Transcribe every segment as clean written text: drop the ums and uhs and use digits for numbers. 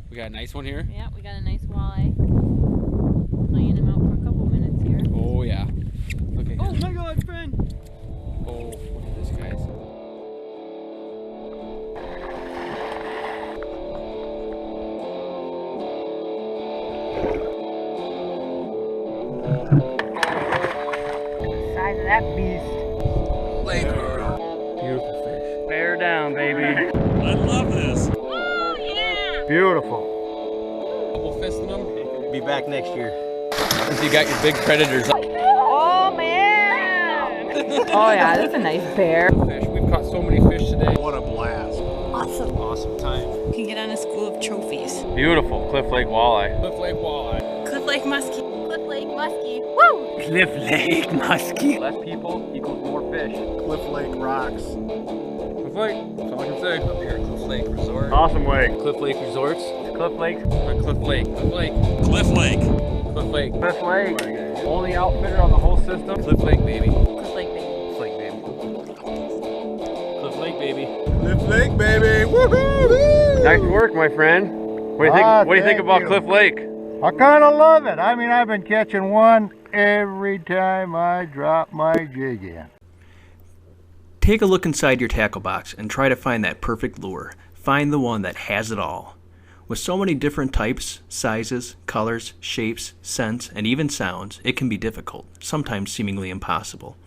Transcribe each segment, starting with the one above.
We got a nice one here? Yeah, we got a nice walleye. Playing him out for a couple minutes here. Oh, yeah. Look at him. Oh my god, friend! Oh, look at this, guys. Size of that beast. Beautiful fish. Bear down, baby. I love this. Oh yeah! Beautiful. Couple fisting them. Be back next year. Since you got your big predators up. Oh man! Oh yeah, that's a nice bear. Fish. We've caught so many fish today. What a blast. Awesome. Awesome time. You can get on a school of trophies. Beautiful Cliff Lake walleye. Cliff Lake walleye. Cliff Lake Musky. Cliff Lake Musky. Woo! Cliff Lake Musky. Less people equals more fish. Cliff Lake rocks. Cliff Lake. That's all I can say. Up here at Cliff Lake Resort. Awesome wake. Cliff Lake Resorts. Cliff Lake. Cliff Lake. Cliff Lake. Cliff Lake. Cliff Lake. Cliff Lake. Only outfitter on the whole system. Cliff Lake, baby. Cliff Lake baby. Cliff Lake, baby. Cliff Lake, baby. Cliff Lake, baby. Woohoo! Nice work, my friend. What do you think? What do you think thank about you. Cliff Lake? I kind of love it. I mean, I've been catching one every time I drop my jig in. Take a look inside your tackle box and try to find that perfect lure. Find the one that has it all. With so many different types, sizes, colors, shapes, scents, and even sounds, it can be difficult, sometimes seemingly impossible.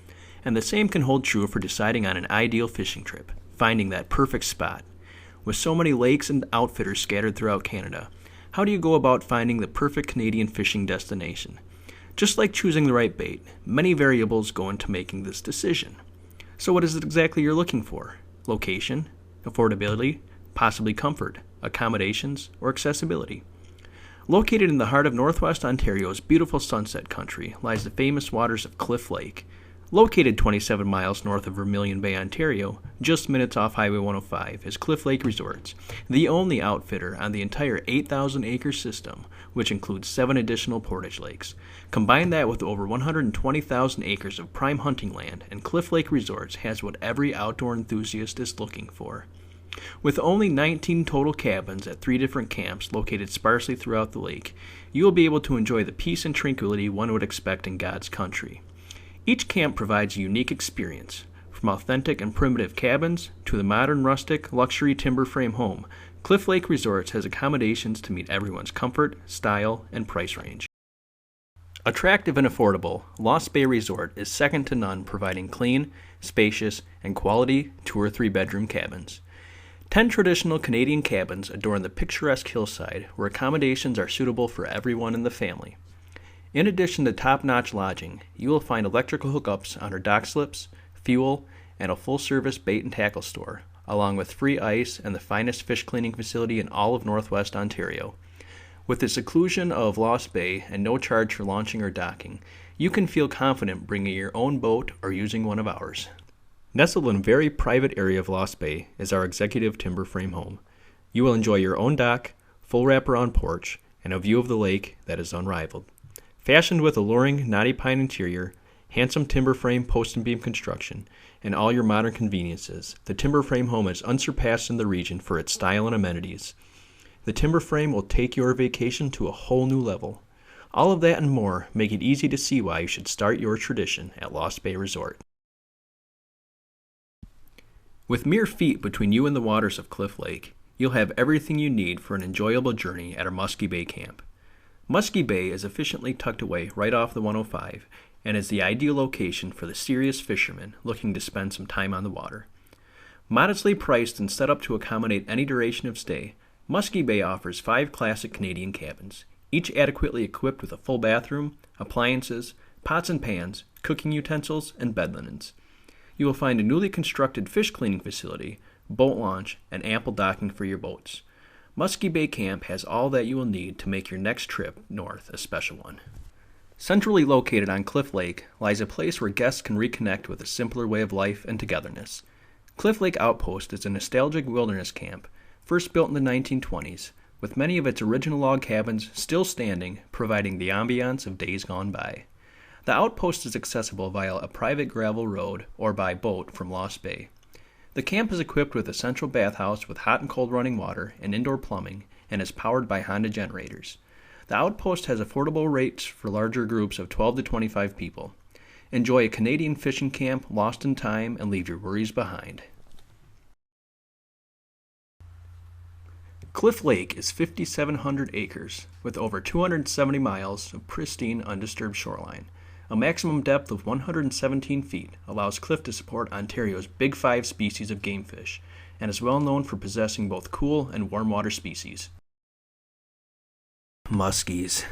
And the same can hold true for deciding on an ideal fishing trip, finding that perfect spot. With so many lakes and outfitters scattered throughout Canada, how do you go about finding the perfect Canadian fishing destination? Just like choosing the right bait, many variables go into making this decision. So what is it exactly you're looking for? Location, affordability, possibly comfort, accommodations, or accessibility? Located in the heart of Northwest Ontario's beautiful Sunset Country lies the famous waters of Cliff Lake. Located 27 miles north of Vermilion Bay, Ontario, just minutes off Highway 105, is Cliff Lake Resorts, the only outfitter on the entire 8,000-acre system, which includes 7 additional portage lakes. Combine that with over 120,000 acres of prime hunting land, and Cliff Lake Resorts has what every outdoor enthusiast is looking for. With only 19 total cabins at 3 different camps located sparsely throughout the lake, you will be able to enjoy the peace and tranquility one would expect in God's country. Each camp provides a unique experience. From authentic and primitive cabins to the modern rustic luxury timber frame home, Cliff Lake Resorts has accommodations to meet everyone's comfort, style, and price range. Attractive and affordable, Lost Bay Resort is second to none, providing clean, spacious, and quality 2 or 3 bedroom cabins. 10 traditional Canadian cabins adorn the picturesque hillside where accommodations are suitable for everyone in the family. In addition to top-notch lodging, you will find electrical hookups on our dock slips, fuel, and a full-service bait and tackle store, along with free ice and the finest fish cleaning facility in all of Northwest Ontario. With the seclusion of Lost Bay and no charge for launching or docking, you can feel confident bringing your own boat or using one of ours. Nestled in a very private area of Lost Bay is our executive timber frame home. You will enjoy your own dock, full wraparound porch, and a view of the lake that is unrivaled. Fashioned with alluring knotty pine interior, handsome timber frame post and beam construction, and all your modern conveniences, the timber frame home is unsurpassed in the region for its style and amenities. The timber frame will take your vacation to a whole new level. All of that and more make it easy to see why you should start your tradition at Lost Bay Resort. With mere feet between you and the waters of Cliff Lake, you'll have everything you need for an enjoyable journey at our Musky Bay Camp. Musky Bay is efficiently tucked away right off the 105 and is the ideal location for the serious fisherman looking to spend some time on the water. Modestly priced and set up to accommodate any duration of stay, Musky Bay offers 5 classic Canadian cabins, each adequately equipped with a full bathroom, appliances, pots and pans, cooking utensils, and bed linens. You will find a newly constructed fish cleaning facility, boat launch, and ample docking for your boats. Musky Bay Camp has all that you will need to make your next trip north a special one. Centrally located on Cliff Lake lies a place where guests can reconnect with a simpler way of life and togetherness. Cliff Lake Outpost is a nostalgic wilderness camp, first built in the 1920s, with many of its original log cabins still standing, providing the ambiance of days gone by. The Outpost is accessible via a private gravel road or by boat from Lost Bay. The camp is equipped with a central bathhouse with hot and cold running water and indoor plumbing, and is powered by Honda generators. The Outpost has affordable rates for larger groups of 12 to 25 people. Enjoy a Canadian fishing camp lost in time and leave your worries behind. Cliff Lake is 5,700 acres with over 270 miles of pristine, undisturbed shoreline. A maximum depth of 117 feet allows Cliff to support Ontario's Big Five species of game fish and is well known for possessing both cool and warm water species. Muskies.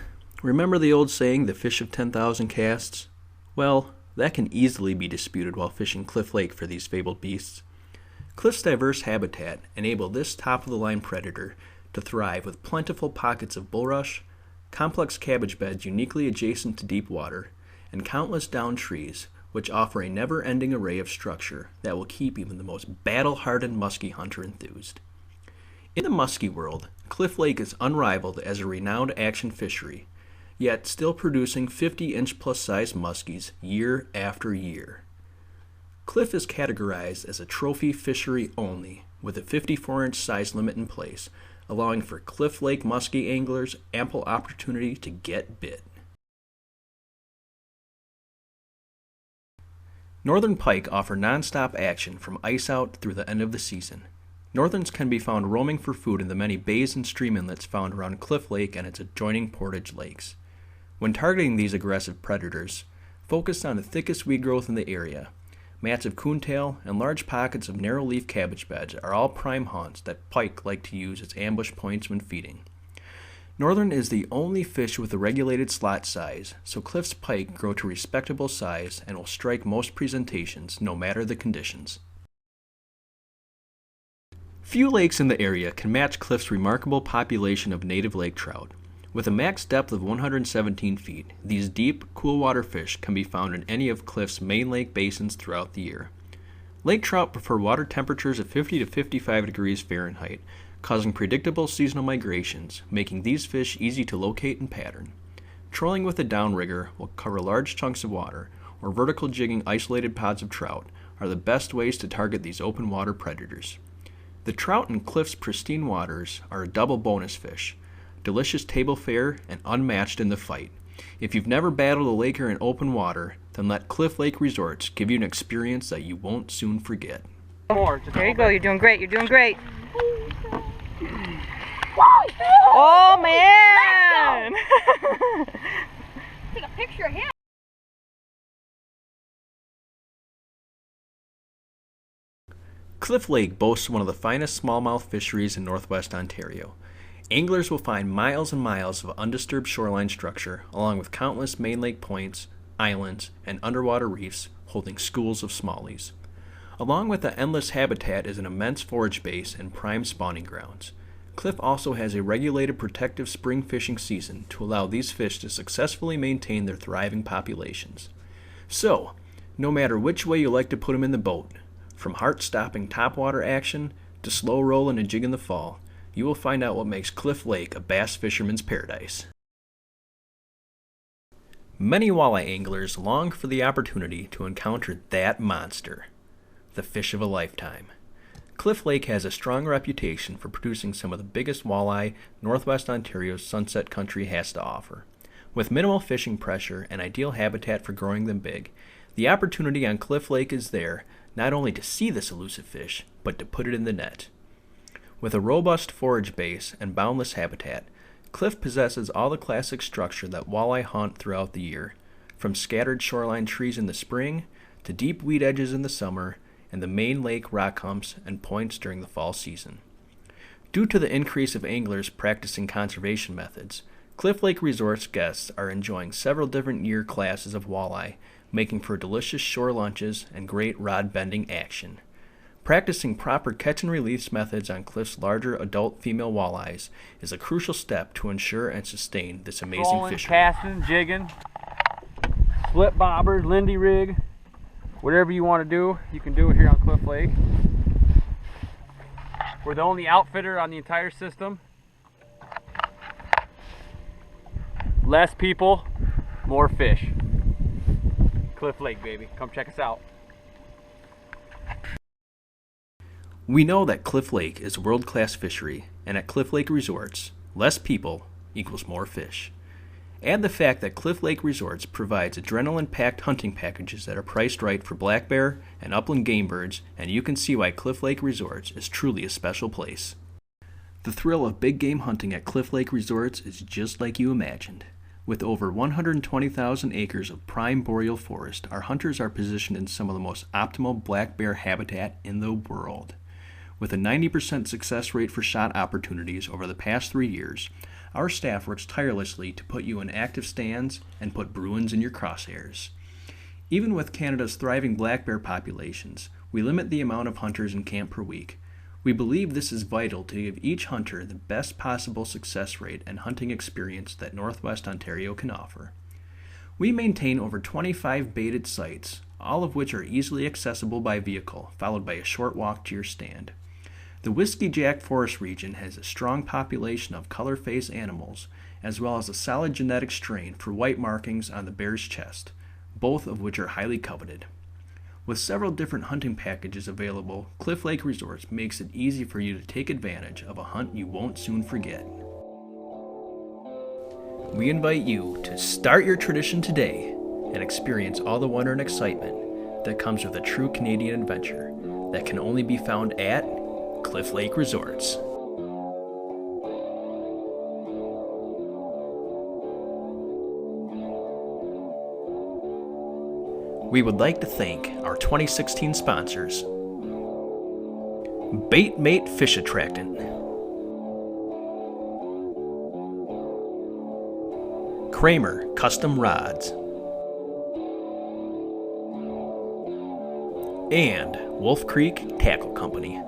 Remember the old saying, the fish of 10,000 casts? Well, that can easily be disputed while fishing Cliff Lake for these fabled beasts. Cliff's diverse habitat enable this top-of-the-line predator to thrive with plentiful pockets of bulrush, complex cabbage beds uniquely adjacent to deep water, and countless down trees which offer a never-ending array of structure that will keep even the most battle-hardened muskie hunter enthused. In the muskie world, Cliff Lake is unrivaled as a renowned action fishery, yet still producing 50-inch-plus size muskies year after year. Cliff is categorized as a trophy fishery only, with a 54-inch size limit in place, allowing for Cliff Lake muskie anglers ample opportunity to get bit. Northern pike offer non-stop action from ice out through the end of the season. Northerns can be found roaming for food in the many bays and stream inlets found around Cliff Lake and its adjoining portage lakes. When targeting these aggressive predators, focus on the thickest weed growth in the area. Mats of coontail and large pockets of narrow-leaf cabbage beds are all prime haunts that pike like to use as ambush points when feeding. Northern is the only fish with a regulated slot size, so Cliff's pike grow to respectable size and will strike most presentations no matter the conditions. Few lakes in the area can match Cliff's remarkable population of native lake trout. With a max depth of 117 feet, these deep, cool water fish can be found in any of Cliff's main lake basins throughout the year. Lake trout prefer water temperatures of 50 to 55 degrees Fahrenheit, causing predictable seasonal migrations, making these fish easy to locate and pattern. Trolling with a downrigger will cover large chunks of water, or vertical jigging isolated pods of trout are the best ways to target these open water predators. The trout in Cliff's pristine waters are a double bonus fish, delicious table fare and unmatched in the fight. If you've never battled a laker in open water, then let Cliff Lake Resorts give you an experience that you won't soon forget. There you go, you're doing great, you're doing great. Oh man! Take a picture of him. Cliff Lake boasts one of the finest smallmouth fisheries in northwest Ontario. Anglers will find miles and miles of undisturbed shoreline structure, along with countless main lake points, islands, and underwater reefs holding schools of smallies. Along with the endless habitat is an immense forage base and prime spawning grounds. Cliff also has a regulated protective spring fishing season to allow these fish to successfully maintain their thriving populations. So, no matter which way you like to put them in the boat, from heart-stopping topwater action to slow rolling and jig in the fall, you will find out what makes Cliff Lake a bass fisherman's paradise. Many walleye anglers long for the opportunity to encounter that monster, the fish of a lifetime. Cliff Lake has a strong reputation for producing some of the biggest walleye northwest Ontario's Sunset Country has to offer. With minimal fishing pressure and ideal habitat for growing them big, the opportunity on Cliff Lake is there not only to see this elusive fish, but to put it in the net. With a robust forage base and boundless habitat, Cliff possesses all the classic structure that walleye hunt throughout the year, from scattered shoreline trees in the spring to deep weed edges in the summer and the main lake rock humps and points during the fall season. Due to the increase of anglers practicing conservation methods, Cliff Lake Resorts guests are enjoying several different year classes of walleye, making for delicious shore lunches and great rod bending action. Practicing proper catch and release methods on Cliff's larger adult female walleyes is a crucial step to ensure and sustain this amazing fishery. Casting, jigging, slip bobbers, Lindy rig, whatever you want to do, you can do it here on Cliff Lake. We're the only outfitter on the entire system. Less people, more fish. Cliff Lake, baby. Come check us out. We know that Cliff Lake is a world-class fishery, and at Cliff Lake Resorts, less people equals more fish. Add the fact that Cliff Lake Resorts provides adrenaline-packed hunting packages that are priced right for black bear and upland game birds, and you can see why Cliff Lake Resorts is truly a special place. The thrill of big game hunting at Cliff Lake Resorts is just like you imagined. With over 120,000 acres of prime boreal forest, our hunters are positioned in some of the most optimal black bear habitat in the world. With a 90% success rate for shot opportunities over the past 3 years, our staff works tirelessly to put you in active stands and put Bruins in your crosshairs. Even with Canada's thriving black bear populations, we limit the amount of hunters in camp per week. We believe this is vital to give each hunter the best possible success rate and hunting experience that Northwest Ontario can offer. We maintain over 25 baited sites, all of which are easily accessible by vehicle, followed by a short walk to your stand. The Whiskey Jack Forest region has a strong population of color phase animals, as well as a solid genetic strain for white markings on the bear's chest, both of which are highly coveted. With several different hunting packages available, Cliff Lake Resorts makes it easy for you to take advantage of a hunt you won't soon forget. We invite you to start your tradition today and experience all the wonder and excitement that comes with a true Canadian adventure that can only be found at Cliff Lake Resorts. We would like to thank our 2016 sponsors: Bait Mate Fish Attractant, Kramer Custom Rods, and Wolf Creek Tackle Company.